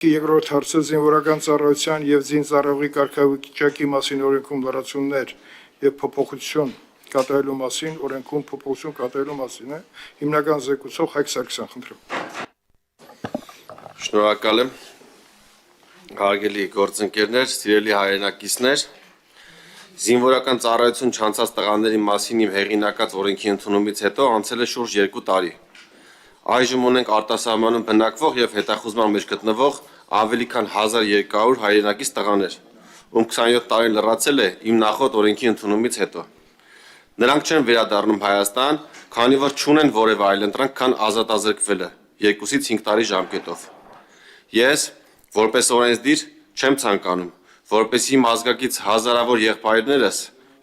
Երկրորդ հարցը զինվորական ծառայության եւ զինծառայողի կարգավիճակի մասին օրենքում լրացումներ եւ փոփոխություն կատարելու մասին օրենքում փոփոխություն կատարելու մասին է հիմնական զեկուցող Հայկ Սարգսյան խնդրում։ Շնորհակալ եմ հարգելի գործընկերներ, սիրելի հայրենակիցներ, զինվորական ծառայություն չանցած տղաների մասին իմ հեղինակած օրենքի ընդունումից հետո անցել է շուրջ 2 տարի։ Այժմ ունենք արտասահմանում բնակվող եւ հետախուզման մեջ գտնվող ավելի քան 1200 հայրենակից տղաներ, ում 27 տարին լրացել է իմ նախորդ օրենքի ընդունումից հետո։ Նրանք չեն վերադառնում Հայաստան, քանի որ չունեն որևէ այլ ընտրանք, քան ազատազրկվելը 2-ից 5 տարի ժամկետով։ Ես, որպես օրենսդիր, չեմ ցանկանում, որպեսզի իմ ազգակից հազարավոր եղբայրներս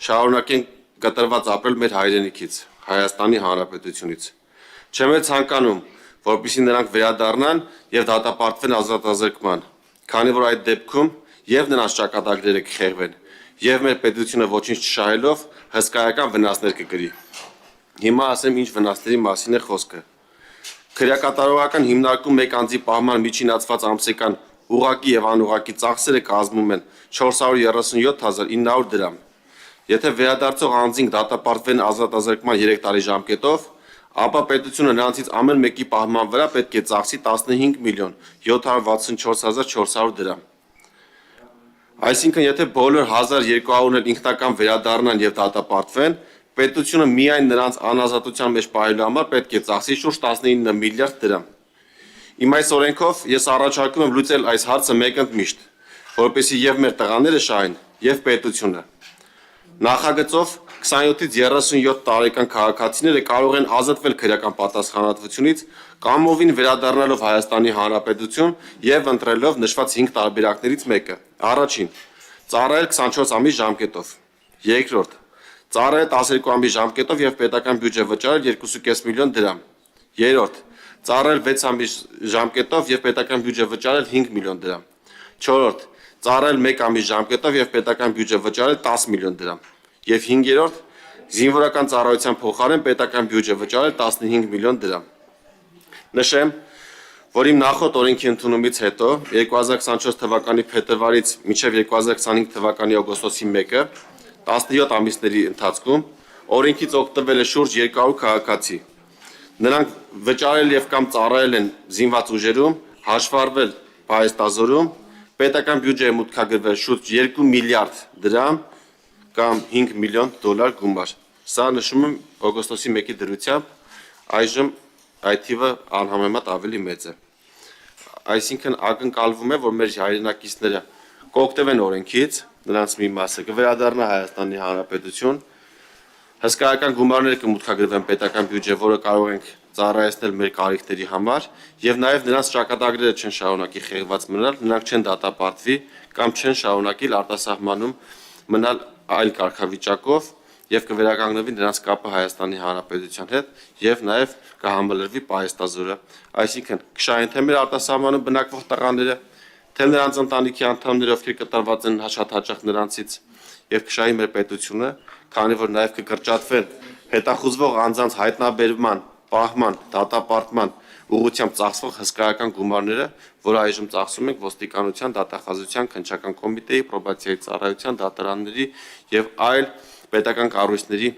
շարունակեն կտրված ապրել մեր հայրենիքից, Հայաստանի Հանրապետությունից։ Չեմ էլ ցանկանում, որպեսզի նրանք վերադառնան եւ դատապարտվեն ազատազրկման, քանի որ այդ դեպքում եւ նրանց ճակատագրերը կխեղվեն, եւ մեր պետությունը ոչինչ չշահելով հսկայական վնասներ կկրի։ Հիմա ասեմ ինչ վնասների մասին է խոսքը։ Քրեակատարողական հիմնարկում մեկ անձի պահման միջինացված ամսական ուղղակի եւ անուղղակի ծախսերը կազմում են 437.900 դրամ։ Եթե վերադարձող անձին դատապարտվեն ազատազրկման 3 տարի ժամկետով, ապա պետությունը նրանցից ամեն մեկի պահման վրա պետք է ծախսի 15.764.400 դրամ։ Այսինքն, եթե բոլոր 1200-ն էլ ինքնական վերադառնան եւ դատապարտվեն, պետությունը միայն նրանց անազատության մեջ պահելու համար պետք է ծախսի շուրջ 19 միլիարդ դրամ։ Իմ այս օրենքով ես առաջարկում եմ լուծել այս հարցը մեկընդմիշտ, որպեսզի եւ մեր տղաները շահեն, եւ պետությունը։ Նախագծով 27-ից 37 տարեկան քաղաքացիները կարող են ազատվել քրեական պատասխանատվությունից կամովին վերադառնալով Հայաստանի Հանրապետություն եւ ընտրելով նշված 5 տարբերակներից մեկը։ Առաջին՝ ծառայել 24 ամիս ժամկետով։ Երկրորդ՝ ծառայել 12 ամիս ժամկետով եւ պետական բյուջե վճարել 2.5 միլիոն դրամ։ Երրորդ՝ ծառայել 6 ամիս ժամկետով եւ պետական բյուջե վճարել 5 միլիոն դրամ։ Չորրորդ՝ ծառայել 1 ամիս ժամկետով եւ պետական բյուջե վճարել 10 միլիոն դրամ։ Եվ 5-րդ՝ զինվորական ծառայության փոխարեն պետական բյուջե վճարել 15 միլիոն դրամ։ Նշեմ, որ իմ նախորդ օրենքի ընդունումից հետո 2024 թվականի փետրվարից մինչև 2025 թվականի օգոստոսի 1-ը 17 ամիսների ընթացքում օրենքից օգտվել է շուրջ 200 քաղաքացի։ Նրանք վճարել եւ կամ ծառայել են զինված ուժերում, հաշվառվել պահեստազորում, պետական բյուջեը մուտքագրվել շուրջ 2 միլիարդ դրամ կամ 5 միլիոն դոլար գումար։ Սա նշում եմ օգոստոսի 1-ի դրությամբ, այժմ այդ թիվը անհամեմատ ավելի մեծ է։ Այսինքն ակնկալվում է, որ մեր հայրենակիցները կօգտվեն օրենքից, նրանց մի մասը կվերադառնա Հայաստանի Հանրապետություն, հսկայական գումարներ կմուտքագրվեն պետական բյուջե, որը կարող ենք ծառայեցնել մեր կարիքների համար, եւ նաեւ նրանց ճակատագրերը չեն շարունակի խեղված մնալ, նրանք չեն դատապարտվի կամ չեն շարունակի արտասահմանում մնալ այլ կարգավիճակով եւ կվերականգնվի նրանց կապը Հայաստանի Հանրապետության հետ եւ նաեւ կհամբերվի պահեստազորը, այսինքն կշահեն թե մեր արտասահմանում բնակվող տղաները, թե նրանց ընտանիքի անդամները, ովքեր կտրված են շատ հաճախ նրանցից եւ կշահի մեր պետությունը, քանի որ նաեւ կկրճատվեն հետախուզվող անձանց հայտնաբերման, պահման, դատապարտման ուղղությամբ ծախսվող հսկայական գումարները, որը այժմ ծախսում ենք ոստիկանության, դատախազության, քննչական կոմիտեի, պրոբացիայի ծառայության, դատարանների եւ այլ պետական կառույցների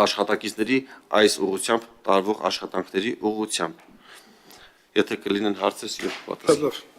աշխատակիցների այս ուղղությամբ տարվող աշխատանքների ուղղությամբ։ Եթե կլինեն հարցեր, պատասխան։